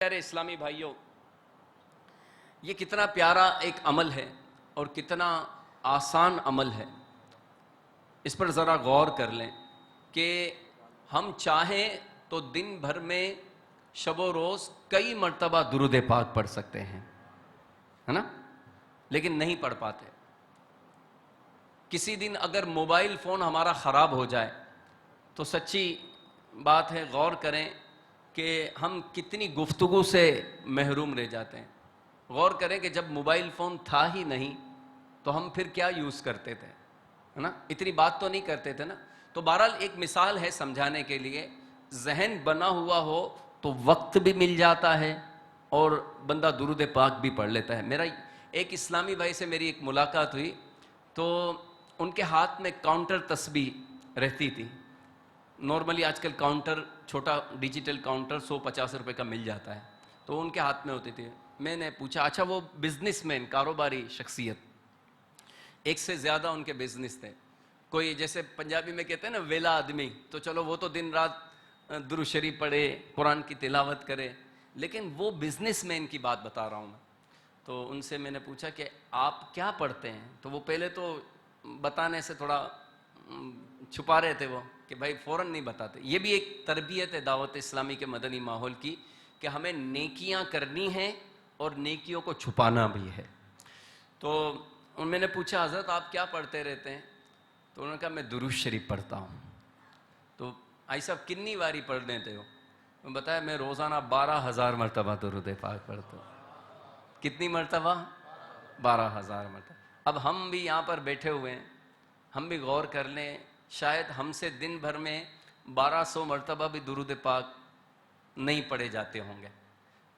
پیارے اسلامی بھائیوں، یہ کتنا پیارا ایک عمل ہے اور کتنا آسان عمل ہے. اس پر ذرا غور کر لیں کہ ہم چاہیں تو دن بھر میں شب و روز کئی مرتبہ درود پاک پڑھ سکتے ہیں، ہے نا؟ لیکن نہیں پڑھ پاتے. کسی دن اگر موبائل فون ہمارا خراب ہو جائے تو سچی بات ہے، غور کریں کہ ہم کتنی گفتگو سے محروم رہ جاتے ہیں. غور کریں کہ جب موبائل فون تھا ہی نہیں تو ہم پھر کیا یوز کرتے تھے، ہے نا؟ اتنی بات تو نہیں کرتے تھے نا. تو بہرحال ایک مثال ہے سمجھانے کے لیے. ذہن بنا ہوا ہو تو وقت بھی مل جاتا ہے اور بندہ درود پاک بھی پڑھ لیتا ہے. میرا ایک اسلامی بھائی سے میری ایک ملاقات ہوئی تو ان کے ہاتھ میں کاؤنٹر تسبیح رہتی تھی. نارملی آج کل کاؤنٹر چھوٹا ڈیجیٹل کاؤنٹر 150 روپے کا مل جاتا ہے، تو ان کے ہاتھ میں ہوتی تھی. میں نے پوچھا، اچھا وہ بزنس مین، کاروباری شخصیت، ایک سے زیادہ ان کے بزنس تھے. کوئی جیسے پنجابی میں کہتے ہیں نا ویلا آدمی، تو چلو وہ تو دن رات درود شریف پڑھے، قرآن کی تلاوت کرے، لیکن وہ بزنس مین کی بات بتا رہا ہوں میں. تو ان سے میں نے پوچھا کہ آپ کیا پڑھتے ہیں؟ تو وہ پہلے تو بتانے سے تھوڑا چھپا رہے تھے وہ کہ بھائی فوراً نہیں بتاتے. یہ بھی ایک تربیت ہے دعوت اسلامی کے مدنی ماحول کی کہ ہمیں نیکیاں کرنی ہیں اور نیکیوں کو چھپانا بھی ہے. تو میں نے پوچھا، حضرت آپ کیا پڑھتے رہتے ہیں؟ تو انہوں نے کہا میں درود شریف پڑھتا ہوں. تو آئی صاحب کتنی باری پڑھ لیتے ہو؟ بتایا میں روزانہ 12,000 مرتبہ درود پاک پڑھتا ہوں. کتنی مرتبہ؟ 12,000 مرتبہ. اب ہم بھی یہاں پر بیٹھے ہوئے ہیں، ہم بھی غور کر لیں، شاید ہم سے دن بھر میں 1200 مرتبہ بھی درود پاک نہیں پڑھے جاتے ہوں گے.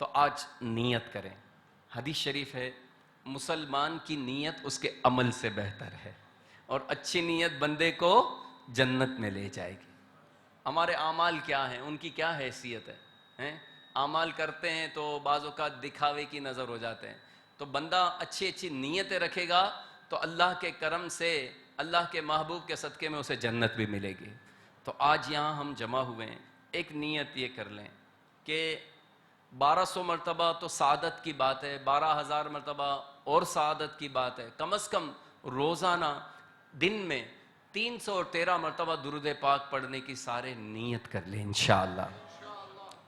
تو آج نیت کریں. حدیث شریف ہے، مسلمان کی نیت اس کے عمل سے بہتر ہے، اور اچھی نیت بندے کو جنت میں لے جائے گی. ہمارے اعمال کیا ہیں، ان کی کیا حیثیت ہے؟ اعمال کرتے ہیں تو بعض اوقات دکھاوے کی نظر ہو جاتے ہیں. تو بندہ اچھی اچھی نیتیں رکھے گا تو اللہ کے کرم سے، اللہ کے محبوب کے صدقے میں اسے جنت بھی ملے گی. تو آج یہاں ہم جمع ہوئے ہیں، ایک نیت یہ کر لیں کہ 1200 مرتبہ تو سعادت کی بات ہے، 12,000 مرتبہ اور سعادت کی بات ہے. کم از کم روزانہ دن میں 313 مرتبہ درود پاک پڑھنے کی سارے نیت کر لیں انشاءاللہ.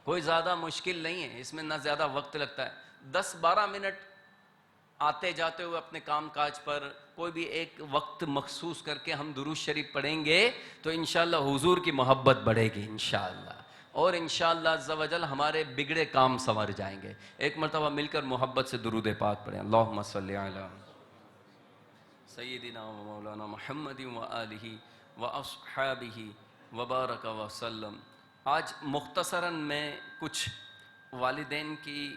کوئی زیادہ مشکل نہیں ہے، اس میں نہ زیادہ وقت لگتا ہے. 10-12 منٹ آتے جاتے ہوئے اپنے کام کاج پر کوئی بھی ایک وقت مخصوص کر کے ہم درود شریف پڑھیں گے تو انشاءاللہ حضور کی محبت بڑھے گی انشاءاللہ، اور انشاءاللہ عز و جل ہمارے بگڑے کام سنور جائیں گے. ایک مرتبہ مل کر محبت سے درود پاک پڑھیں. اللہم صلی علی سیدنا و مولانا محمد و آلہ و اصحابہ وبارک وسلم. آج مختصراً میں کچھ والدین کی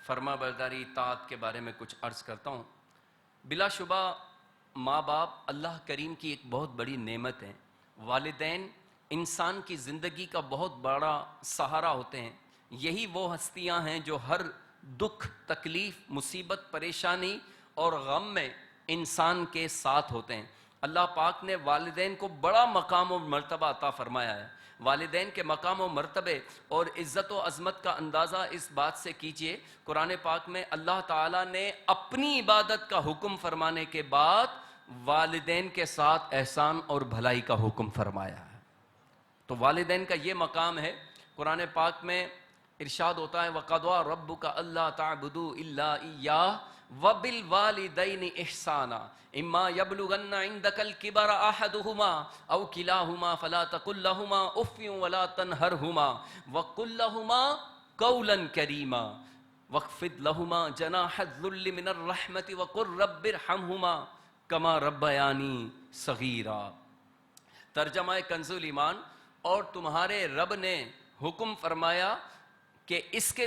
فرما برداری اطاعت کے بارے میں کچھ عرض کرتا ہوں. بلا شبہ ماں باپ اللہ کریم کی ایک بہت بڑی نعمت ہے. والدین انسان کی زندگی کا بہت بڑا سہارا ہوتے ہیں. یہی وہ ہستیاں ہیں جو ہر دکھ، تکلیف، مصیبت، پریشانی اور غم میں انسان کے ساتھ ہوتے ہیں. اللہ پاک نے والدین کو بڑا مقام و مرتبہ عطا فرمایا ہے. والدین کے مقام و مرتبے اور عزت و عظمت کا اندازہ اس بات سے کیجئے، قرآن پاک میں اللہ تعالیٰ نے اپنی عبادت کا حکم فرمانے کے بعد والدین کے ساتھ احسان اور بھلائی کا حکم فرمایا ہے. تو والدین کا یہ مقام ہے. قرآن پاک میں ارشاد ہوتا ہے وَقَضَىٰ رَبُّكَ أَلَّا تَعْبُدُوا إِلَّا إِيَّاهُ وَبِالْوَالِدَيْنِ إِحْسَانًا إِمَّا يَبْلُغَنَّ عِندَكَ الْكِبَرَ أَحَدُهُمَا أَوْ كِلَاهُمَا فَلَا تَقُل لَّهُمَا أُفٍّ وَلَا تَنْهَرْهُمَا وَقُل لَّهُمَا قَوْلًا كَرِيمًا وَاخْفِضْ لَهُمَا جَنَاحَ الذُّلِّ مِنَ الرَّحْمَةِ وَقُل رَّبِّ ارْحَمْهُمَا كَمَا رَبَّيَانِي صَغِيرًا. ترجمہ کنز ایمان. اور تمہارے رب نے حکم فرمایا کہ اس کے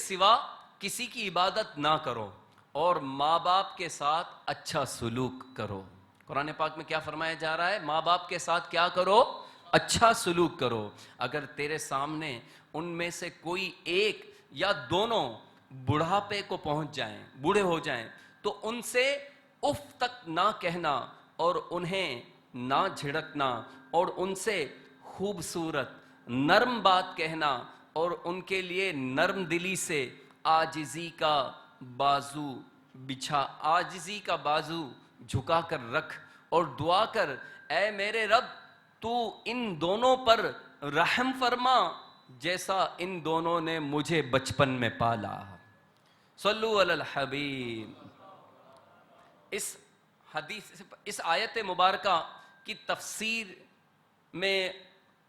سوا کسی کی عبادت نہ کرو اور ماں باپ کے ساتھ اچھا سلوک کرو. قرآن پاک میں کیا فرمایا جا رہا ہے؟ ماں باپ کے ساتھ کیا کرو؟ اچھا سلوک کرو. اگر تیرے سامنے ان میں سے کوئی ایک یا دونوں بڑھاپے کو پہنچ جائیں، بوڑھے ہو جائیں، تو ان سے اف تک نہ کہنا اور انہیں نہ جھڑکنا اور ان سے خوبصورت نرم بات کہنا اور ان کے لیے نرم دلی سے عاجزی کا بازو بچھا، عاجزی کا بازو جھکا کر رکھ اور دعا کر، اے میرے رب تو ان دونوں پر رحم فرما جیسا ان دونوں نے مجھے بچپن میں پالا۔ صلو علی الحبیب۔ اس حدیث، اس آیت مبارکہ کی تفسیر میں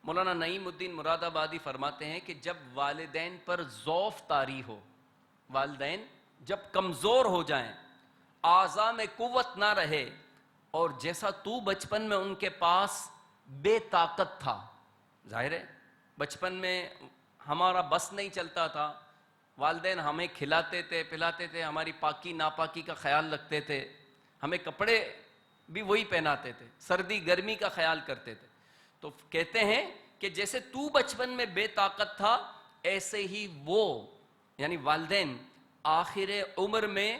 مولانا نعیم الدین مراد آبادی فرماتے ہیں کہ جب والدین پر ضعف طاری ہو، والدین جب کمزور ہو جائیں، اعضاء میں قوت نہ رہے، اور جیسا تو بچپن میں ان کے پاس بے طاقت تھا، ظاہر ہے بچپن میں ہمارا بس نہیں چلتا تھا، والدین ہمیں کھلاتے تھے پلاتے تھے، ہماری پاکی ناپاکی کا خیال رکھتے تھے، ہمیں کپڑے بھی وہی پہناتے تھے، سردی گرمی کا خیال کرتے تھے، تو کہتے ہیں کہ جیسے تو بچپن میں بے طاقت تھا ایسے ہی وہ یعنی والدین آخر عمر میں،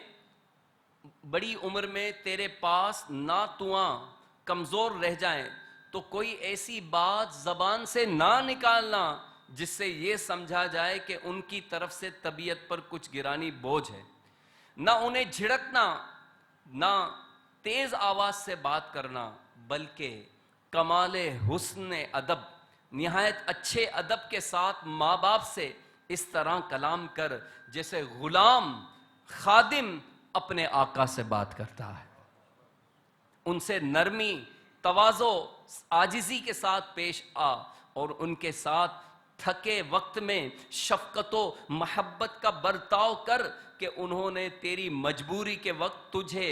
بڑی عمر میں تیرے پاس ناتواں کمزور رہ جائیں تو کوئی ایسی بات زبان سے نہ نکالنا جس سے یہ سمجھا جائے کہ ان کی طرف سے طبیعت پر کچھ گرانی بوجھ ہے، نہ انہیں جھڑکنا، نہ تیز آواز سے بات کرنا، بلکہ کمال حسن ادب، نہایت اچھے ادب کے ساتھ ماں باپ سے اس طرح کلام کر جیسے غلام خادم اپنے آقا سے بات کرتا ہے، ان سے نرمی، تواضع، عاجزی کے ساتھ پیش آ، اور ان کے ساتھ تھکے وقت میں شفقت و محبت کا برتاؤ کر کہ انہوں نے تیری مجبوری کے وقت تجھے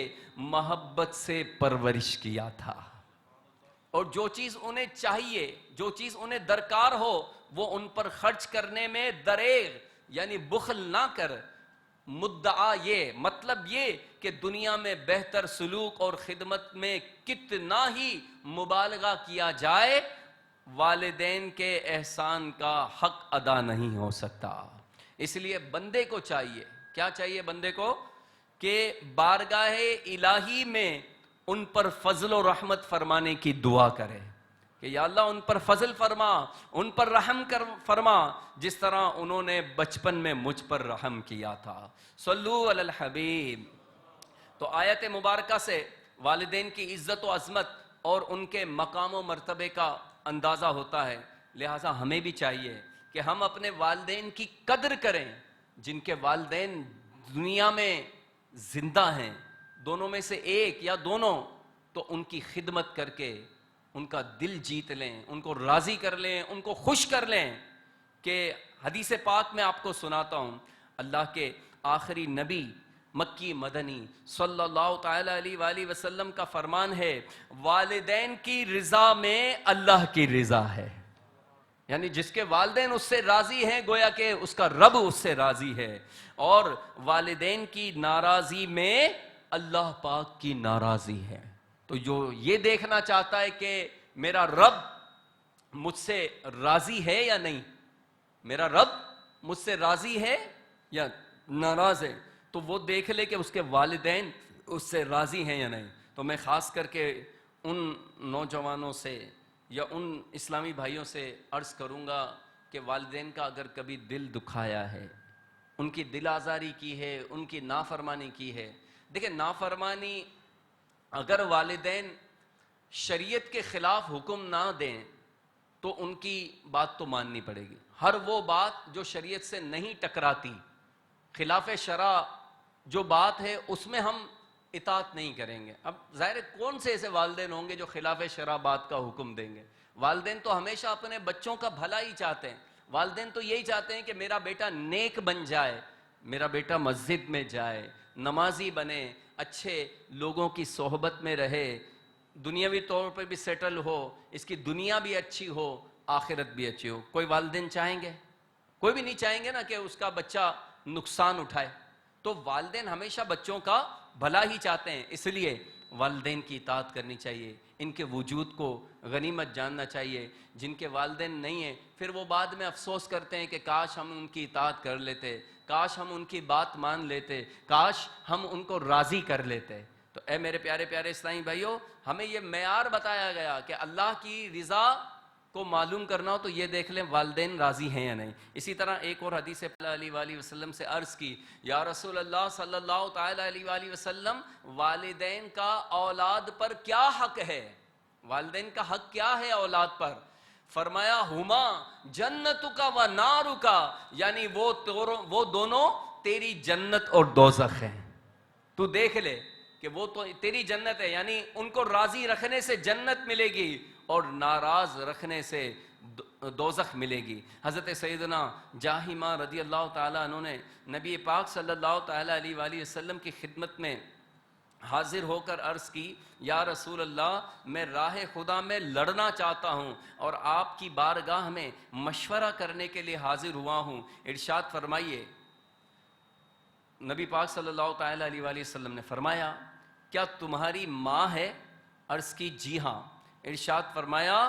محبت سے پرورش کیا تھا، اور جو چیز انہیں چاہیے، جو چیز انہیں درکار ہو وہ ان پر خرچ کرنے میں دریغ یعنی بخل نہ کر۔ مدعا یہ، مطلب یہ کہ دنیا میں بہتر سلوک اور خدمت میں کتنا ہی مبالغہ کیا جائے والدین کے احسان کا حق ادا نہیں ہو سکتا۔ اس لیے بندے کو چاہیے، کیا چاہیے بندے کو؟ کہ بارگاہ الہی میں ان پر فضل و رحمت فرمانے کی دعا کرے کہ یا اللہ ان پر فضل فرما، ان پر رحم فرما جس طرح انہوں نے بچپن میں مجھ پر رحم کیا تھا۔ صلو علی الحبیب۔ تو آیت مبارکہ سے والدین کی عزت و عظمت اور ان کے مقام و مرتبے کا اندازہ ہوتا ہے، لہٰذا ہمیں بھی چاہیے کہ ہم اپنے والدین کی قدر کریں، جن کے والدین دنیا میں زندہ ہیں، دونوں میں سے ایک یا دونوں، تو ان کی خدمت کر کے ان کا دل جیت لیں، ان کو راضی کر لیں، ان کو خوش کر لیں۔ کہ حدیث پاک میں آپ کو سناتا ہوں، اللہ کے آخری نبی مکی مدنی صلی اللہ تعالی علیہ وآلہ وسلم کا فرمان ہے، والدین کی رضا میں اللہ کی رضا ہے، یعنی جس کے والدین اس سے راضی ہیں گویا کہ اس کا رب اس سے راضی ہے، اور والدین کی ناراضی میں اللہ پاک کی ناراضی ہے۔ تو جو یہ دیکھنا چاہتا ہے کہ میرا رب مجھ سے راضی ہے یا نہیں، میرا رب مجھ سے راضی ہے یا ناراض ہے، تو وہ دیکھ لے کہ اس کے والدین اس سے راضی ہیں یا نہیں۔ تو میں خاص کر کے ان نوجوانوں سے یا ان اسلامی بھائیوں سے عرض کروں گا کہ والدین کا اگر کبھی دل دکھایا ہے، ان کی دل آزاری کی ہے، ان کی نافرمانی کی ہے، دیکھیں نافرمانی اگر والدین شریعت کے خلاف حکم نہ دیں تو ان کی بات تو ماننی پڑے گی، ہر وہ بات جو شریعت سے نہیں ٹکراتی، خلاف شرع جو بات ہے اس میں ہم اطاعت نہیں کریں گے۔ اب ظاہر کون سے ایسے والدین ہوں گے جو خلاف شرع بات کا حکم دیں گے؟ والدین تو ہمیشہ اپنے بچوں کا بھلا ہی چاہتے ہیں، والدین تو یہی چاہتے ہیں کہ میرا بیٹا نیک بن جائے، میرا بیٹا مسجد میں جائے، نمازی بنے، اچھے لوگوں کی صحبت میں رہے، دنیاوی طور پہ بھی سیٹل ہو، اس کی دنیا بھی اچھی ہو، آخرت بھی اچھی ہو۔ کوئی والدین چاہیں گے؟ کوئی بھی نہیں چاہیں گے نا کہ اس کا بچہ نقصان اٹھائے۔ تو والدین ہمیشہ بچوں کا بھلا ہی چاہتے ہیں، اس لیے والدین کی اطاعت کرنی چاہیے، ان کے وجود کو غنیمت جاننا چاہیے۔ جن کے والدین نہیں ہیں پھر وہ بعد میں افسوس کرتے ہیں کہ کاش ہم ان کی اطاعت کر لیتے، کاش ہم ان کی بات مان لیتے، کاش ہم ان کو راضی کر لیتے۔ تو اے میرے پیارے پیارے اسلامی بھائیوں، ہمیں یہ معیار بتایا گیا کہ اللہ کی رضا کو معلوم کرنا ہو تو یہ دیکھ لیں والدین راضی ہیں یا نہیں. اسی طرح ایک اور حدیث علیہ وآلہ وسلم سے عرض کی یا رسول اللہ صلی اللہ تعالیٰ علیہ وآلہ وسلم والدین کا اولاد پر کیا حق ہے؟ والدین کا حق کیا ہے اولاد پر؟ فرمایا ہما جنتک و نارک، یعنی وہ دونوں تیری جنت اور دوزخ ہیں. تو دیکھ لے کہ وہ تو تیری جنت ہے، یعنی ان کو راضی رکھنے سے جنت ملے گی اور ناراض رکھنے سے دوزخ ملے گی. حضرت سیدنا جاہمہ رضی اللہ تعالیٰ عنہ نے نبی پاک صلی اللہ تعالیٰ علیہ وآلہ وسلم کی خدمت میں حاضر ہو کر عرض کی یا رسول اللہ میں راہ خدا میں لڑنا چاہتا ہوں اور آپ کی بارگاہ میں مشورہ کرنے کے لیے حاضر ہوا ہوں. ارشاد فرمائیے. نبی پاک صلی اللہ تعالیٰ علیہ وآلہ وسلم نے فرمایا کیا تمہاری ماں ہے؟ عرض کی جی ہاں. ارشاد فرمایا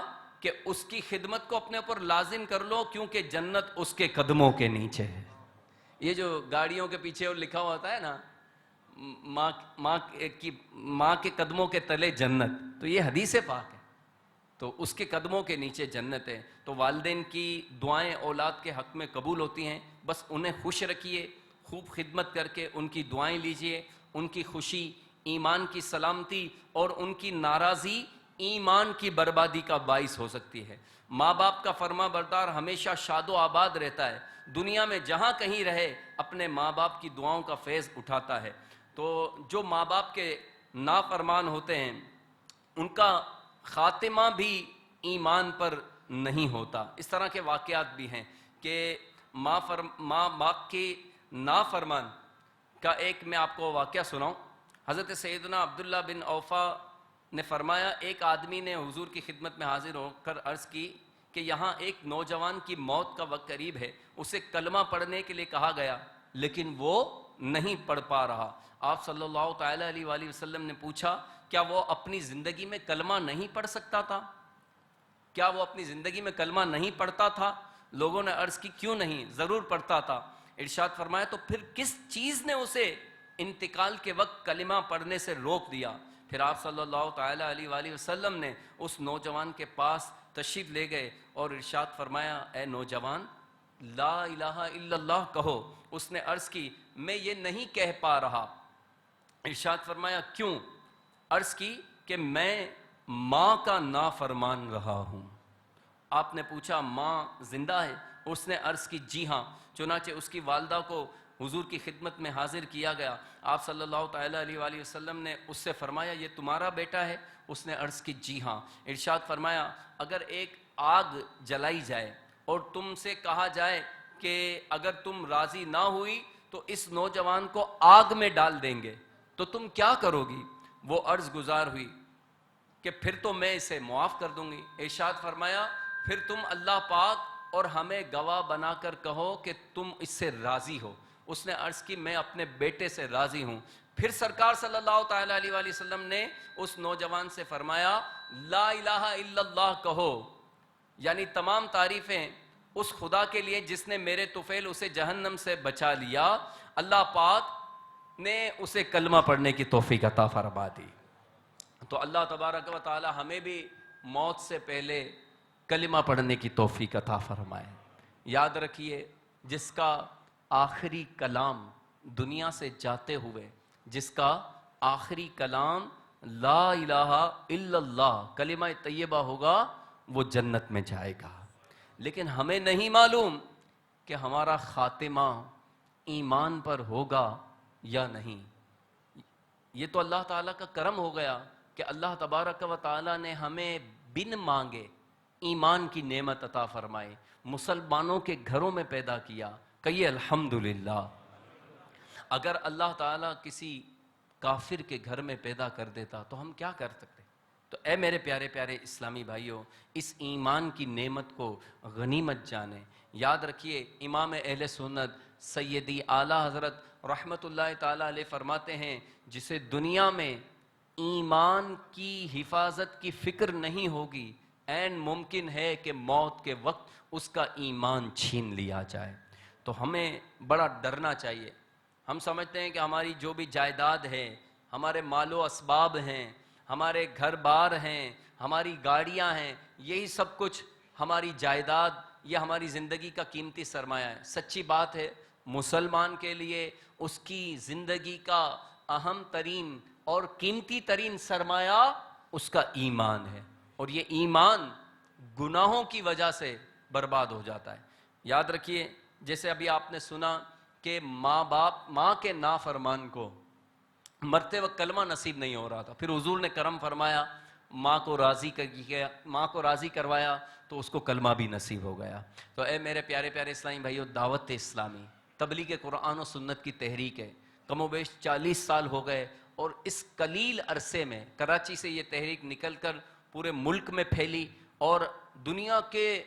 کہ اس کی خدمت کو اپنے اوپر لازم کر لو کیونکہ جنت اس کے قدموں کے نیچے ہے. یہ جو گاڑیوں کے پیچھے لکھا ہوا ہوتا ہے نا ماں کے قدموں کے تلے جنت، تو یہ حدیث پاک ہے، تو اس کے قدموں کے نیچے جنت ہے. تو والدین کی دعائیں اولاد کے حق میں قبول ہوتی ہیں. بس انہیں خوش رکھیے، خوب خدمت کر کے ان کی دعائیں لیجئے. ان کی خوشی ایمان کی سلامتی اور ان کی ناراضی ایمان کی بربادی کا باعث ہو سکتی ہے. ماں باپ کا فرما بردار ہمیشہ شاد و آباد رہتا ہے، دنیا میں جہاں کہیں رہے اپنے ماں باپ کی دعاؤں کا فیض اٹھاتا ہے. تو جو ماں باپ کے نافرمان ہوتے ہیں ان کا خاتمہ بھی ایمان پر نہیں ہوتا. اس طرح کے واقعات بھی ہیں کہ ماں باپ کی نافرمان کا ایک میں آپ کو واقعہ سناؤں. حضرت سیدنا عبداللہ بن اوفا نے فرمایا ایک آدمی نے حضور کی خدمت میں حاضر ہو کر عرض کی کہ یہاں ایک نوجوان کی موت کا وقت قریب ہے، اسے کلمہ پڑھنے کے لیے کہا گیا لیکن وہ نہیں پڑھ پا رہا. آپ صلی اللہ تعالیٰ علیہ وآلہ وسلم نے پوچھا کیا وہ اپنی زندگی میں کلمہ نہیں پڑھ سکتا تھا؟ کیا وہ اپنی زندگی میں کلمہ نہیں پڑھتا تھا؟ لوگوں نے عرض کی کیوں نہیں، ضرور پڑھتا تھا. ارشاد فرمایا تو پھر کس چیز نے اسے انتقال کے وقت کلمہ پڑھنے سے روک دیا؟ پھر آپ صلی اللہ تعالیٰ علیہ وآلہ وسلم نے اس نوجوان کے پاس تشریف لے گئے اور ارشاد فرمایا اے نوجوان لا الہ الا اللہ کہو. اس نے عرض کی میں یہ نہیں کہہ پا رہا. ارشاد فرمایا کیوں؟ عرض کی کہ میں ماں کا نافرمان رہا ہوں. آپ نے پوچھا ماں زندہ ہے؟ اس نے عرض کی جی ہاں. چنانچہ اس کی والدہ کو حضور کی خدمت میں حاضر کیا گیا. آپ صلی اللہ تعالیٰ علیہ وآلہ وسلم نے اس سے فرمایا یہ تمہارا بیٹا ہے؟ اس نے عرض کی جی ہاں. ارشاد فرمایا اگر ایک آگ جلائی جائے اور تم سے کہا جائے کہ اگر تم راضی نہ ہوئی تو اس نوجوان کو آگ میں ڈال دیں گے تو تم کیا کرو گی؟ وہ عرض گزار ہوئی کہ پھر تو میں اسے معاف کر دوں گی. ارشاد فرمایا پھر تم اللہ پاک اور ہمیں گواہ بنا کر کہو کہ تم اس سے راضی ہو. اس نے عرض کی میں اپنے بیٹے سے راضی ہوں. پھر سرکار صلی اللہ تعالیٰ علیہ وآلہ وسلم نے اس نوجوان سے فرمایا لا الہ الا اللہ کہو، یعنی تمام تعریفیں اس خدا کے لیے جس نے میرے طفیل اسے جہنم سے بچا لیا. اللہ پاک نے اسے کلمہ پڑھنے کی توفیق عطا فرما دی. تو اللہ تبارک و تعالی ہمیں بھی موت سے پہلے کلمہ پڑھنے کی توفیق عطا فرمائے. یاد رکھیے جس کا آخری کلام دنیا سے جاتے ہوئے جس کا آخری کلام لا الہ الا اللہ کلمہ طیبہ ہوگا وہ جنت میں جائے گا. لیکن ہمیں نہیں معلوم کہ ہمارا خاتمہ ایمان پر ہوگا یا نہیں. یہ تو اللہ تعالیٰ کا کرم ہو گیا کہ اللہ تبارک و تعالیٰ نے ہمیں بن مانگے ایمان کی نعمت عطا فرمائے، مسلمانوں کے گھروں میں پیدا کیا. کہیے الحمدللہ. اگر اللہ تعالیٰ کسی کافر کے گھر میں پیدا کر دیتا تو ہم کیا کر سکتے؟ تو اے میرے پیارے پیارے اسلامی بھائیوں، اس ایمان کی نعمت کو غنیمت جانیں. یاد رکھیے امام اہل سنت سیدی اعلیٰ حضرت رحمت اللہ تعالیٰ علیہ فرماتے ہیں جسے دنیا میں ایمان کی حفاظت کی فکر نہیں ہوگی عین ممکن ہے کہ موت کے وقت اس کا ایمان چھین لیا جائے. تو ہمیں بڑا ڈرنا چاہیے. ہم سمجھتے ہیں کہ ہماری جو بھی جائیداد ہے، ہمارے مال و اسباب ہیں، ہمارے گھر بار ہیں، ہماری گاڑیاں ہیں، یہی سب کچھ ہماری جائیداد، یہ ہماری زندگی کا قیمتی سرمایہ ہے. سچی بات ہے، مسلمان کے لیے اس کی زندگی کا اہم ترین اور قیمتی ترین سرمایہ اس کا ایمان ہے، اور یہ ایمان گناہوں کی وجہ سے برباد ہو جاتا ہے. یاد رکھیے، جیسے ابھی آپ نے سنا کہ ماں کے نافرمان کو مرتے وقت کلمہ نصیب نہیں ہو رہا تھا، پھر حضور نے کرم فرمایا، ماں کو راضی کروایا تو اس کو کلمہ بھی نصیب ہو گیا. تو اے میرے پیارے پیارے اسلامی بھائیو، دعوت اسلامی تبلیغ قرآن و سنت کی تحریک ہے. کم و بیش 40 سال ہو گئے، اور اس قلیل عرصے میں کراچی سے یہ تحریک نکل کر پورے ملک میں پھیلی اور دنیا کے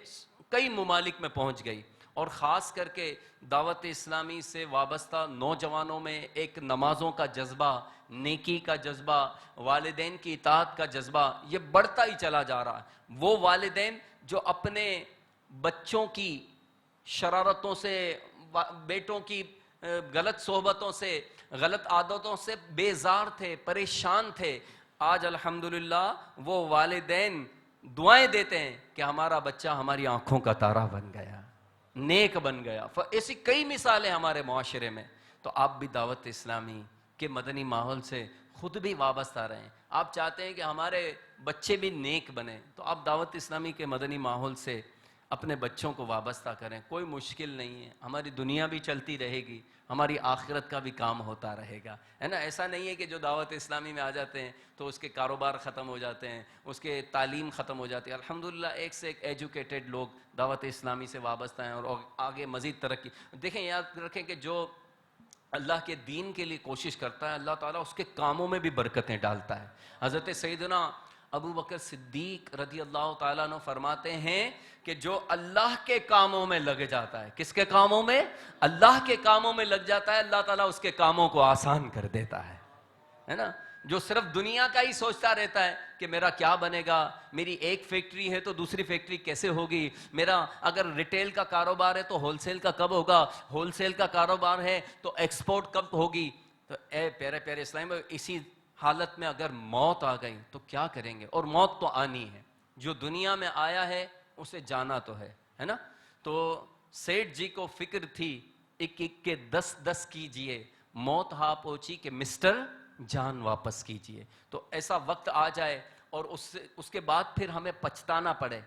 کئی ممالک میں پہنچ گئی. اور خاص کر کے دعوت اسلامی سے وابستہ نوجوانوں میں ایک نمازوں کا جذبہ، نیکی کا جذبہ، والدین کی اطاعت کا جذبہ یہ بڑھتا ہی چلا جا رہا ہے. وہ والدین جو اپنے بچوں کی شرارتوں سے، بیٹوں کی غلط صحبتوں سے، غلط عادتوں سے بیزار تھے، پریشان تھے، آج الحمدللہ وہ والدین دعائیں دیتے ہیں کہ ہمارا بچہ ہماری آنکھوں کا تارا بن گیا، نیک بن گیا. ایسی کئی مثالیں ہمارے معاشرے میں. تو آپ بھی دعوت اسلامی کے مدنی ماحول سے خود بھی وابستہ رہیں. آپ چاہتے ہیں کہ ہمارے بچے بھی نیک بنیں، تو آپ دعوت اسلامی کے مدنی ماحول سے اپنے بچوں کو وابستہ کریں. کوئی مشکل نہیں ہے، ہماری دنیا بھی چلتی رہے گی، ہماری آخرت کا بھی کام ہوتا رہے گا، ہے نا. ایسا نہیں ہے کہ جو دعوت اسلامی میں آ جاتے ہیں تو اس کے کاروبار ختم ہو جاتے ہیں، اس کے تعلیم ختم ہو جاتی ہے. الحمدللہ ایک سے ایک ایجوکیٹڈ لوگ دعوت اسلامی سے وابستہ ہیں اور آگے مزید ترقی. دیکھیں، یاد رکھیں کہ جو اللہ کے دین کے لیے کوشش کرتا ہے، اللہ تعالیٰ اس کے کاموں میں بھی برکتیں ڈالتا ہے. حضرت سیدنا ابو بکر صدیق رضی اللہ تعالیٰ عنہ فرماتے ہیں کہ جو اللہ کے کاموں میں لگ جاتا ہے، کس کے کاموں میں؟ اللہ کے کاموں میں لگ جاتا ہے، اللہ تعالیٰ اس کے کاموں کو آسان کر دیتا ہے نا. جو صرف دنیا کا ہی سوچتا رہتا ہے کہ میرا کیا بنے گا، میری ایک فیکٹری ہے تو دوسری فیکٹری کیسے ہوگی، میرا اگر ریٹیل کا کاروبار ہے تو ہول سیل کا کب ہوگا، ہول سیل کا کاروبار ہے تو ایکسپورٹ کب ہوگی. تو اے پیارے پیارے اسلام، اسی حالت میں اگر موت آ گئی تو کیا کریں گے؟ اور موت تو آنی ہے، جو دنیا میں آیا ہے اسے جانا تو ہے نا. تو سیٹھ جی کو فکر تھی، ایک ایک کے 10 کیجئے، موت ہاں پہنچی کہ مسٹر جان واپس کیجئے. تو ایسا وقت آ جائے اور اس کے بعد پھر ہمیں پچھتانا پڑے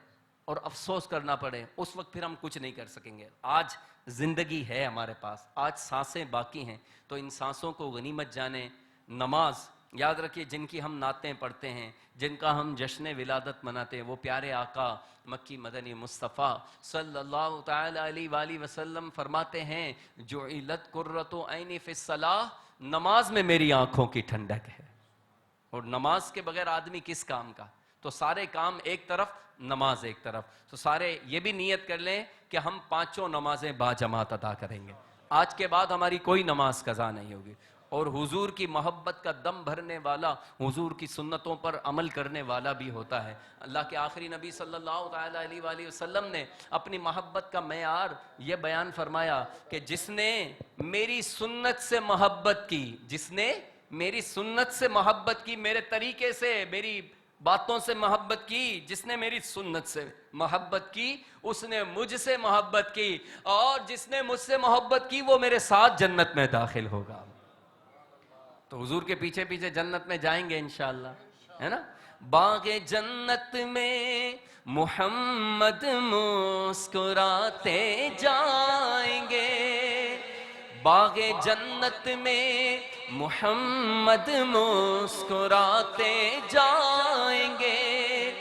اور افسوس کرنا پڑے، اس وقت پھر ہم کچھ نہیں کر سکیں گے. آج زندگی ہے ہمارے پاس، آج سانسیں باقی ہیں، تو ان سانسوں کو غنیمت جانیں. نماز یاد رکھیے، جن کی ہم نعتیں پڑھتے ہیں، جن کا ہم جشن ولادت مناتے ہیں، وہ پیارے آقا مکی مدنی مصطفیٰ صلی اللہ تعالی علیہ وآلہ وسلم فرماتے ہیں، جعلت قرۃ عینی فی الصلاۃ، نماز میں میری آنکھوں کی ٹھنڈک ہے. اور نماز کے بغیر آدمی کس کام کا؟ تو سارے کام ایک طرف، نماز ایک طرف. تو سارے یہ بھی نیت کر لیں کہ ہم 5 نمازیں با جماعت ادا کریں گے. آج کے بعد ہماری کوئی نماز قضا نہیں ہوگی. اور حضور کی محبت کا دم بھرنے والا، حضور کی سنتوں پر عمل کرنے والا بھی ہوتا ہے. اللہ کے آخری نبی صلی اللہ تعالی علیہ وآلہ وسلم نے اپنی محبت کا معیار یہ بیان فرمایا کہ جس نے میری سنت سے محبت کی، جس نے میری سنت سے محبت کی، میرے طریقے سے، میری باتوں سے محبت کی، جس نے میری سنت سے محبت کی اس نے مجھ سے محبت کی، اور جس نے مجھ سے محبت کی وہ میرے ساتھ جنت میں داخل ہوگا. تو حضور کے پیچھے پیچھے جنت میں جائیں گے انشاءاللہ، ہے نا. باغ جنت میں محمد مسکراتے جائیں گے، باغ جنت میں محمد مسکراتے جائیں گے،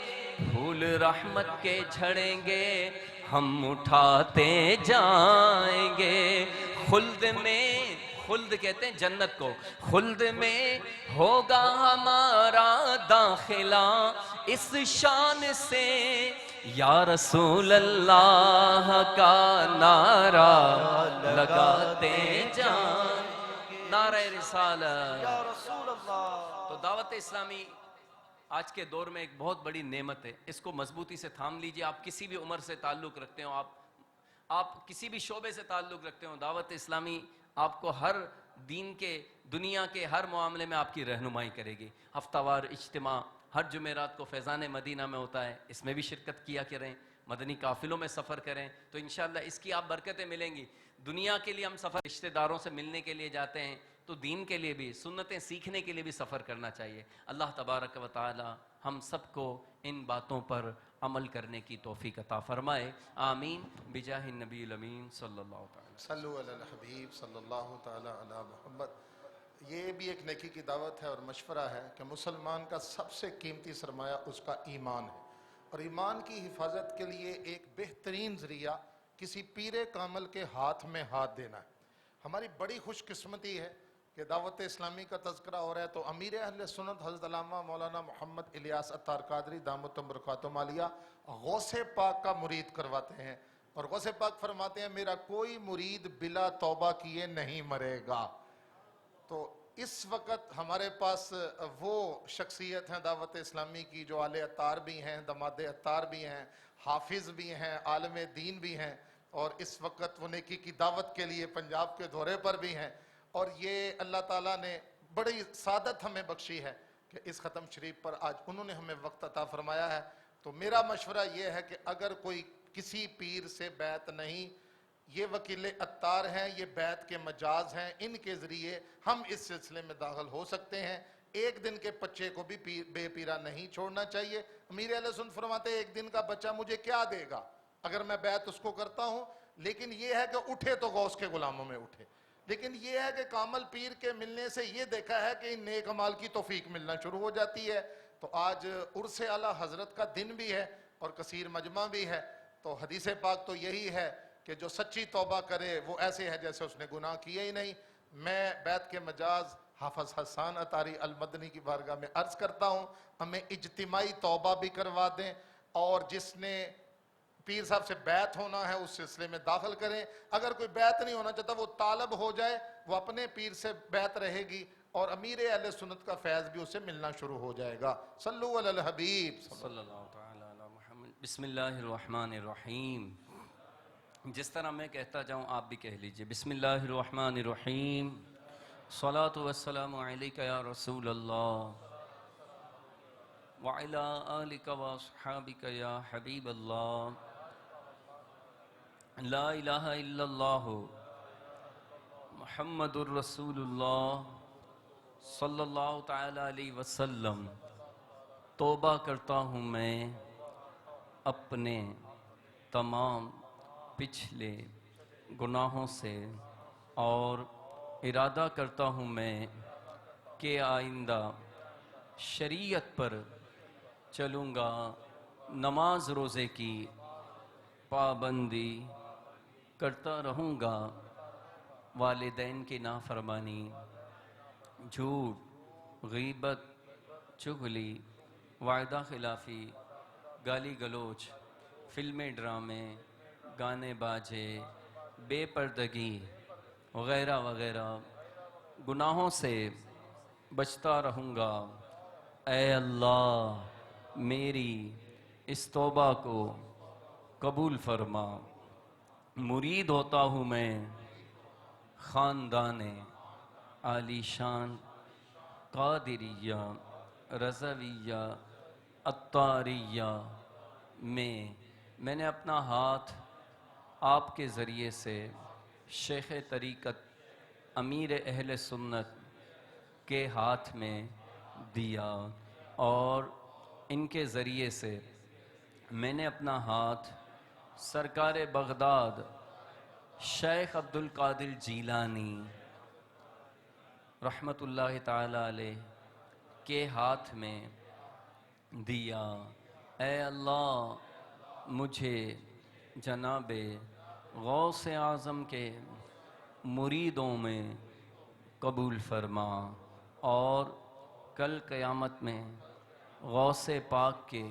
پھول رحمت کے جھڑیں گے ہم اٹھاتے جائیں گے. خلد میں، خلد کہتے ہیں جنت کو، خلد میں ہوگا ہمارا داخلہ اس شان سے، یا رسول اللہ کا نعرہ لگاتے جائیں. نعرہ رسالت یا رسول اللہ. تو دعوت اسلامی آج کے دور میں ایک بہت بڑی نعمت ہے، اس کو مضبوطی سے تھام لیجئے. آپ کسی بھی عمر سے تعلق رکھتے ہو، آپ کسی بھی شعبے سے تعلق رکھتے ہو، دعوت اسلامی آپ کو ہر دین کے، دنیا کے ہر معاملے میں آپ کی رہنمائی کرے گی. ہفتہ وار اجتماع ہر جمعرات کو فیضان مدینہ میں ہوتا ہے، اس میں بھی شرکت کیا کریں. مدنی قافلوں میں سفر کریں تو انشاءاللہ اس کی آپ برکتیں ملیں گی. دنیا کے لیے ہم سفر رشتہ داروں سے ملنے کے لیے جاتے ہیں تو دین کے لیے بھی سنتیں سیکھنے کے لیے بھی سفر کرنا چاہیے. اللہ تبارک و تعالی ہم سب کو ان باتوں پر عمل کرنے کی توفیق عطا فرمائے. آمین بجاہ النبی الامین صلی اللہ تعالی. صلو علی الحبیب صلی اللہ تعالی علی محمد. یہ بھی ایک نیکی کی دعوت ہے اور مشورہ ہے کہ مسلمان کا سب سے قیمتی سرمایہ اس کا ایمان ہے، اور ایمان کی حفاظت کے لیے ایک بہترین ذریعہ کسی پیر کامل کے ہاتھ میں ہاتھ دینا ہے. ہماری بڑی خوش قسمتی ہے کہ دعوت اسلامی کا تذکرہ ہو رہا ہے تو امیر اہل سنت حضرت علامہ مولانا محمد الیاس عطار قادری دامت برکاتہم عالیہ غوث پاک کا مرید کرواتے ہیں، اور غوث پاک فرماتے ہیں میرا کوئی مرید بلا توبہ کیے نہیں مرے گا. تو اس وقت ہمارے پاس وہ شخصیت ہیں دعوت اسلامی کی جو آل عطار بھی ہیں، دماد عطار بھی ہیں، حافظ بھی ہیں، عالم دین بھی ہیں، اور اس وقت وہ نیکی کی دعوت کے لیے پنجاب کے دورے پر بھی ہیں. اور یہ اللہ تعالیٰ نے بڑی سعادت ہمیں بخشی ہے کہ اس ختم شریف پر آج انہوں نے ہمیں وقت عطا فرمایا ہے. تو میرا مشورہ یہ ہے کہ اگر کوئی کسی پیر سے بیعت نہیں، یہ وکیل عطار ہیں، یہ بیعت کے مجاز ہیں، ان کے ذریعے ہم اس سلسلے میں داخل ہو سکتے ہیں. ایک دن کے بچے کو بھی بے پیرا نہیں چھوڑنا چاہیے. امیر اہل سنت فرماتے ہیں ایک دن کا بچہ مجھے کیا دے گا اگر میں بیعت اس کو کرتا ہوں، لیکن یہ ہے کہ اٹھے تو غوث کے غلاموں میں اٹھے. لیکن یہ ہے کہ کامل پیر کے ملنے سے یہ دیکھا ہے کہ ان نیک اعمال کی توفیق ملنا شروع ہو جاتی ہے. تو آج عرس اعلیٰ حضرت کا دن بھی ہے اور کثیر مجمع بھی ہے. تو حدیث پاک تو یہی ہے کہ جو سچی توبہ کرے وہ ایسے ہے جیسے اس نے گناہ کیے ہی نہیں. میں بیعت کے مجاز حافظ حسان عطاری المدنی کی بارگاہ میں عرض کرتا ہوں ہمیں اجتماعی توبہ بھی کروا دیں، اور جس نے پیر صاحب سے بیعت ہونا ہے اس سلسلے میں داخل کریں. اگر کوئی بیعت نہیں ہونا چاہتا وہ طالب ہو جائے، وہ اپنے پیر سے بیعت رہے گی اور امیر اہل سنت کا فیض بھی اسے ملنا شروع ہو جائے گا. صلو علی الحبیب صلی اللہ تعالی علی محمد. بسم اللہ الرحمن الرحیم. جس طرح میں کہتا جاؤں آپ بھی کہہ لیجئے. بسم اللہ الرحمن الرحیم. صلاۃ والسلام علیک یا رسول اللہ وعلی آلک واصحابک یا حبیب اللہ. لا الہ الا اللہ محمد الرسول اللہ صلی اللہ تعالی علیہ وسلم. توبہ کرتا ہوں میں اپنے تمام پچھلے گناہوں سے، اور ارادہ کرتا ہوں میں کہ آئندہ شریعت پر چلوں گا، نماز روزے کی پابندی کرتا رہوں گا، والدین کی نافرمانی، جھوٹ، غیبت، چغلی، وعدہ خلافی، گالی گلوچ، فلمیں، ڈرامے، گانے باجے، بے پردگی وغیرہ وغیرہ گناہوں سے بچتا رہوں گا. اے اللہ میری اس توبہ کو قبول فرما. مرید ہوتا ہوں میں خاندان عالی شان قادریہ رضویہ عطاریہ میں نے اپنا ہاتھ آپ کے ذریعے سے شیخ طریقت امیر اہل سنت کے ہاتھ میں دیا، اور ان کے ذریعے سے میں نے اپنا ہاتھ سرکار بغداد شیخ عبد القادر جیلانی رحمت اللہ تعالی علیہ کے ہاتھ میں دیا. اے اللہ مجھے جناب غوث اعظم کے مریدوں میں قبول فرما، اور کل قیامت میں غوث پاک کے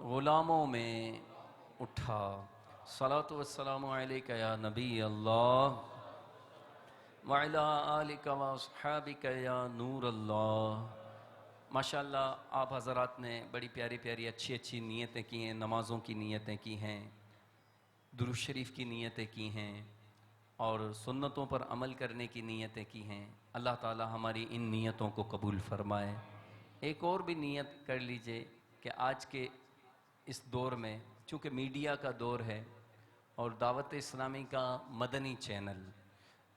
غلاموں میں اٹھا. صلاۃ والسلام علیک یا نبی اللہ وعلی آلک واصحابک یا نور اللہ. ماشاءاللہ آپ حضرات نے بڑی پیاری پیاری اچھی نیتیں کی ہیں، نمازوں کی نیتیں کی ہیں، درود شریف کی نیتیں کی ہیں، اور سنتوں پر عمل کرنے کی نیتیں کی ہیں. اللہ تعالی ہماری ان نیتوں کو قبول فرمائے. ایک اور بھی نیت کر لیجئے کہ آج کے اس دور میں چونکہ میڈیا کا دور ہے اور دعوت اسلامی کا مدنی چینل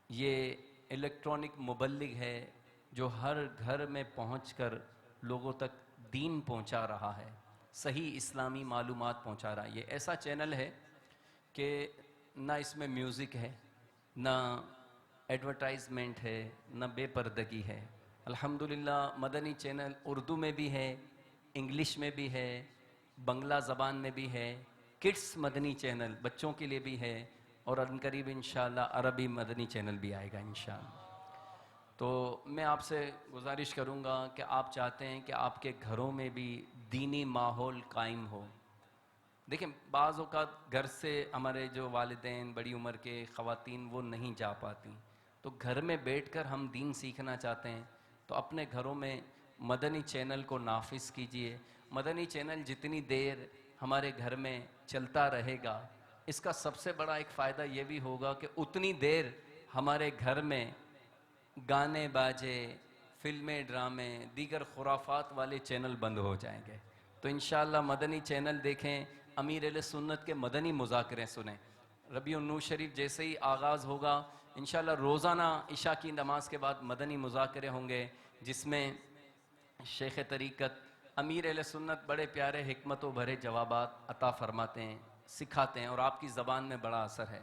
یہ الیکٹرانک مبلغ ہے جو ہر گھر میں پہنچ کر لوگوں تک دین پہنچا رہا ہے، صحیح اسلامی معلومات پہنچا رہا ہے۔ یہ ایسا چینل ہے کہ نہ اس میں میوزک ہے، نہ ایڈورٹائزمنٹ ہے، نہ بے پردگی ہے۔ الحمدللہ مدنی چینل اردو میں بھی ہے، انگلش میں بھی ہے، بنگلہ زبان میں بھی ہے، کڈس مدنی چینل بچوں کے لیے بھی ہے، اور عنقریب انشاءاللہ عربی مدنی چینل بھی آئے گا انشاءاللہ۔ تو میں آپ سے گزارش کروں گا کہ آپ چاہتے ہیں کہ آپ کے گھروں میں بھی دینی ماحول قائم ہو۔ دیکھیں بعض اوقات گھر سے ہمارے جو والدین بڑی عمر کے خواتین وہ نہیں جا پاتی، تو گھر میں بیٹھ کر ہم دین سیکھنا چاہتے ہیں تو اپنے گھروں میں مدنی چینل کو نافذ کیجئے۔ مدنی چینل جتنی دیر ہمارے گھر میں چلتا رہے گا، اس کا سب سے بڑا ایک فائدہ یہ بھی ہوگا کہ اتنی دیر ہمارے گھر میں گانے باجے، فلمیں، ڈرامے، دیگر خرافات والے چینل بند ہو جائیں گے۔ تو انشاءاللہ مدنی چینل دیکھیں، امیر اہل سنت کے مدنی مذاکرے سنیں۔ ربیع النور شریف جیسے ہی آغاز ہوگا انشاءاللہ روزانہ عشاء کی نماز کے بعد مدنی مذاکرے ہوں گے، جس میں شیخ طریقت امیر اہل سنت بڑے پیارے حکمت و بھرے جوابات عطا فرماتے ہیں، سکھاتے ہیں، اور آپ کی زبان میں بڑا اثر ہے۔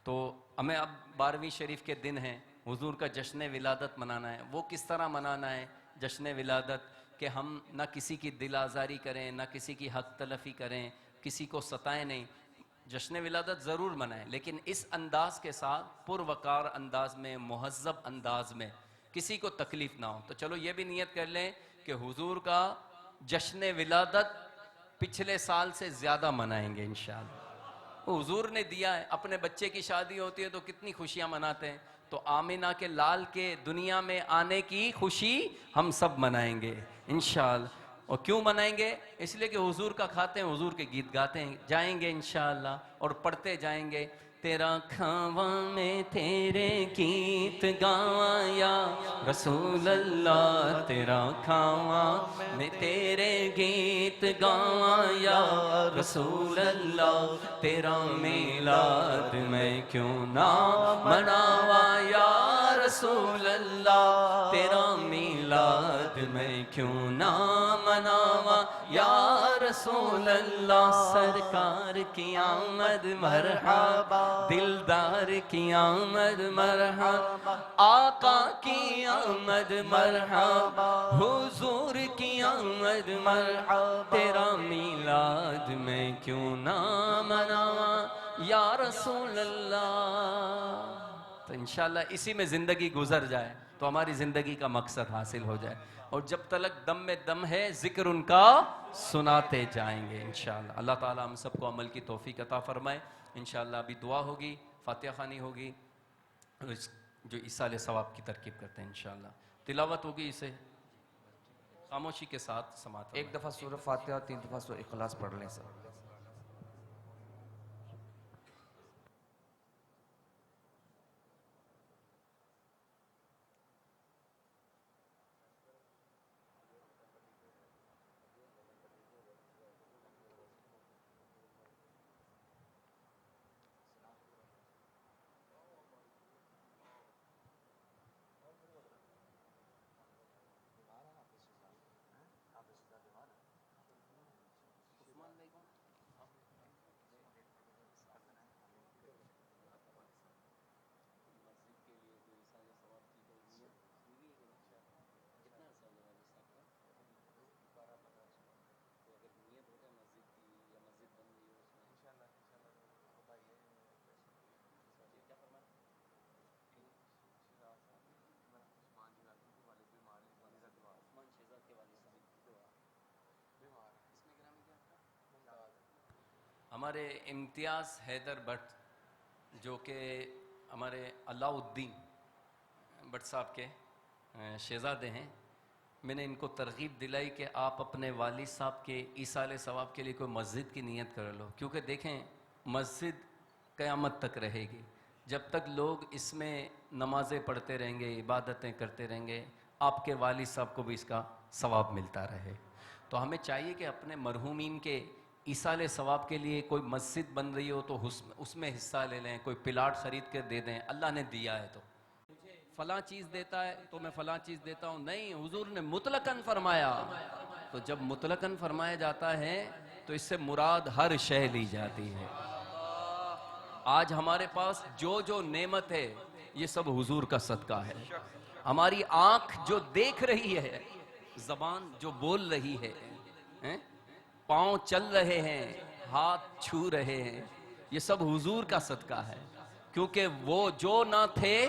تو ہمیں اب 12ویں شریف کے دن ہیں، حضور کا جشن ولادت منانا ہے۔ وہ کس طرح منانا ہے جشن ولادت کہ ہم نہ کسی کی دل آزاری کریں، نہ کسی کی حق تلفی کریں، کسی کو ستائیں نہیں۔ جشن ولادت ضرور منائیں، لیکن اس انداز کے ساتھ پروقار انداز میں، مہذب انداز میں، کسی کو تکلیف نہ ہو۔ تو چلو یہ بھی نیت کر لیں کہ حضور کا جشن ولادت پچھلے سال سے زیادہ منائیں گے انشاءاللہ۔ حضور نے دیا ہے، اپنے بچے کی شادی ہوتی ہے تو کتنی خوشیاں مناتے ہیں، تو آمینہ کے لال کے دنیا میں آنے کی خوشی ہم سب منائیں گے انشاءاللہ۔ اور کیوں منائیں گے؟ اس لیے کہ حضور کا کھاتے ہیں، حضور کے گیت گاتے ہیں، جائیں گے انشاءاللہ اور پڑھتے جائیں گے۔ تیرا کھاواں میں تیرے گیت گاواں یا رسول اللہ، تیرا کھاواں میں تیرے گیت گاواں یا رسول اللہ، تیرا میلاد میں کیوں نہ مناواں یا رسول اللہ، تیرا میلاد میں کیوں نہ مناواں یا رسول اللہ۔ سرکار کی آمد مرحبا، دلدار کی آمد مرحبا، آقا کی آمد مرحبا، حضور کی آمد مرحبا، تیرا میلاد میں کیوں نہ مناواں یا رسول اللہ۔ تو انشاءاللہ اسی میں زندگی گزر جائے تو ہماری زندگی کا مقصد حاصل ہو جائے، اور جب تلک دم میں دم ہے ذکر ان کا سناتے جائیں گے انشاءاللہ۔ اللہ تعالی ہم سب کو عمل کی توفیق عطا فرمائے۔ انشاءاللہ ابھی دعا ہوگی، فاتحہ خوانی ہوگی، جو ایصال ثواب کی ترکیب کرتے ہیں انشاءاللہ، تلاوت ہوگی، اسے خاموشی کے ساتھ سماعت ایک دفعہ سورہ فاتحہ، 3 دفعہ سورہ اخلاص پڑھ لیں سب۔ ہمارے امتیاز حیدر بٹ جو کہ ہمارے علاء الدین بٹ صاحب کے شہزادے ہیں، میں نے ان کو ترغیب دلائی کہ آپ اپنے والد صاحب کے ایصال ثواب کے لیے کوئی مسجد کی نیت کر لو، کیونکہ دیکھیں مسجد قیامت تک رہے گی، جب تک لوگ اس میں نمازیں پڑھتے رہیں گے، عبادتیں کرتے رہیں گے، آپ کے والد صاحب کو بھی اس کا ثواب ملتا رہے۔ تو ہمیں چاہیے کہ اپنے مرحومین کے ایصال ثواب کے لیے کوئی مسجد بن رہی ہو تو اس میں حصہ لے لیں, کوئی پلاٹ خرید کر دے دیں, اللہ نے دیا ہے تو فلاں چیز دیتا ہے تو میں فلاں چیز دیتا ہوں, نہیں, حضور نے مطلقاً فرمایا. تو جب مطلقاً فرمایا جاتا ہے تو اس سے مراد ہر شے لی جاتی ہے. آج ہمارے پاس جو جو نعمت ہے یہ سب حضور کا صدقہ ہے. ہماری آنکھ جو دیکھ رہی ہے, زبان جو بول رہی ہے, پاؤں چل رہے ہیں, ہاتھ چھو رہے ہیں, یہ سب حضور کا صدقہ ہے. کیونکہ وہ جو نہ تھے,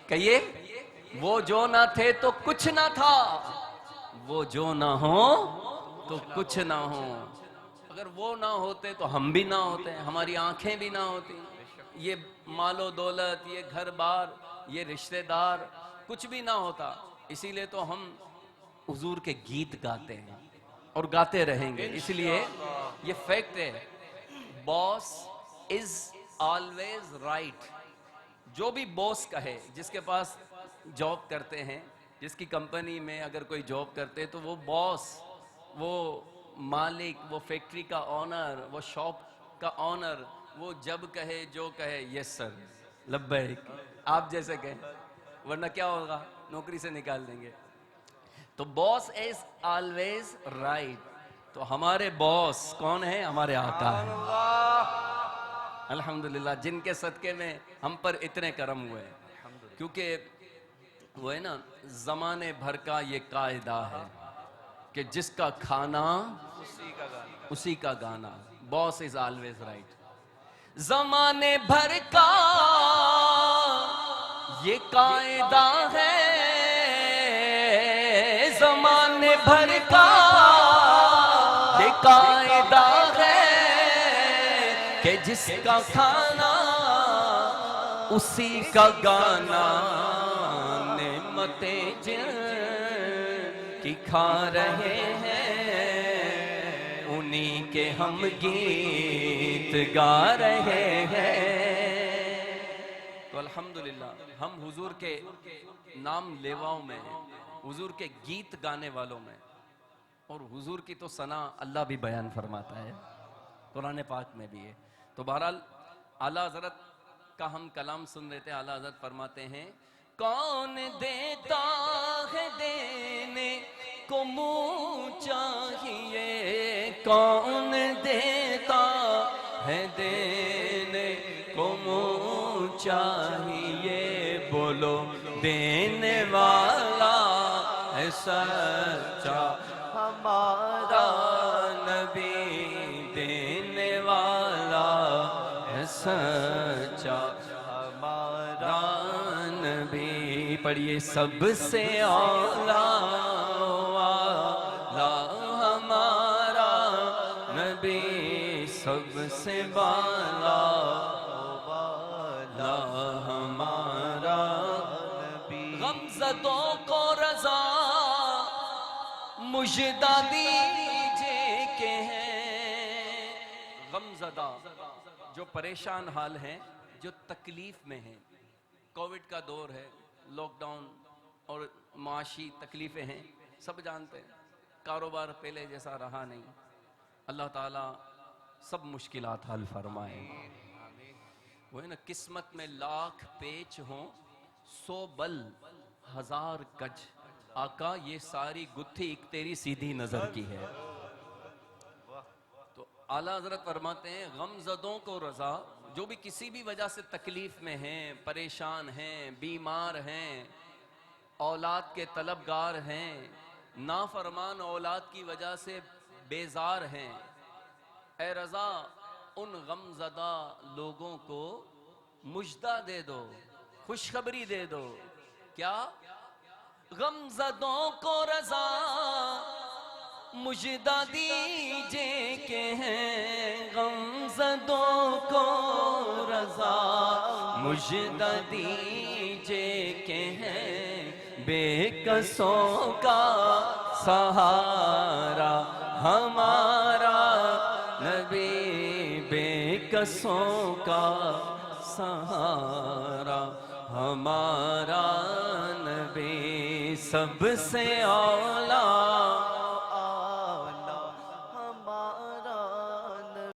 کہیے, وہ جو نہ تھے تو کچھ نہ تھا, وہ جو نہ ہو تو کچھ نہ ہو. اگر وہ نہ ہوتے تو ہم بھی نہ ہوتے, ہماری آنکھیں بھی نہ ہوتی, یہ مال و دولت, یہ گھر بار, یہ رشتہ دار, کچھ بھی نہ ہوتا. اسی لیے تو ہم حضور کے گیت گاتے ہیں اور گاتے رہیں گے. اس لیے یہ فیکٹ ہے, باس از آلویز رائٹ. جو بھی باس کہے, جس کے پاس جاب کرتے ہیں, جس کی کمپنی میں اگر کوئی جاب کرتے تو وہ باس, وہ مالک, وہ فیکٹری کا آنر, وہ شاپ کا آنر, وہ جب کہے جو کہے یس سر, لبیک, آپ جیسے کہیں, ورنہ کیا ہوگا, نوکری سے نکال دیں گے. تو باس از آلویز رائٹ. تو ہمارے باس کون ہیں؟ ہمارے آقا ہیں الحمدللہ, جن کے صدقے میں ہم پر اتنے کرم ہوئے. کیونکہ وہ ہے نا, زمانے بھر کا یہ قاعدہ ہے کہ جس کا کھانا اسی کا گانا. باس از آلویز رائٹ. زمانے بھر کا یہ قاعدہ ہے, زمانے بھر کا یہ قاعدہ ہے کہ جس کا کھانا اسی کا گانا. نعمتیں جن کی کھا رہے ہیں انہی کے ہم گیت گا رہے ہیں. تو الحمدللہ ہم حضور کے نام لیواؤں میں ہیں, حضور کے گیت گانے والوں میں. اور حضور کی تو ثنا اللہ بھی بیان فرماتا ہے, قرآن پاک میں بھی ہے. تو بہرحال اعلیٰ حضرت کا ہم کلام سن رہے تھے. اعلیٰ حضرت فرماتے ہیں, کون دیتا ہے دینے کو منہ چاہیے, کون دیتا ہے دینے کو منہ چاہیے, بولو دینے والا ہے سچا ہمارا نبی, دینے والا ہے سچا ہمارا نبی. پڑھیے, سب سے اولا ہمارا نبی, سب سے بالا ہمارا نبی. غمزدوں کو رضا مجدہ دیجئے کہ ہیں, غمزدہ جو پریشان حال ہیں, جو تکلیف میں ہیں. کووڈ کا دور ہے, لاک ڈاؤن اور معاشی تکلیفیں ہیں, سب جانتے ہیں. کاروبار پہلے جیسا رہا نہیں. اللہ تعالیٰ سب مشکلات حل فرمائے. وہ ہے نا, قسمت میں لاکھ پیچ ہوں 100 بل 1000 کج, آقا یہ ساری گتھی ایک تیری سیدھی نظر کی ہے. تو اعلیٰ حضرت فرماتے ہیں, غم زدوں کو رضا, جو بھی کسی بھی وجہ سے تکلیف میں ہیں, پریشان ہیں, بیمار ہیں, اولاد کے طلبگار ہیں, نافرمان اولاد کی وجہ سے بیزار ہیں, اے رضا ان غم زدہ لوگوں کو مجدہ دے دو, خوشخبری دے دو. کیا؟ غم زدوں کو رضا مجدہ دیجئے کہ ہیں, غم زدوں کو رضا مجدہ دیجئے کہ ہیں, بے کسوں کا سہارا ہمارا نبی, بے کسوں کا سہارا ہمارا نبی, سب سے اولا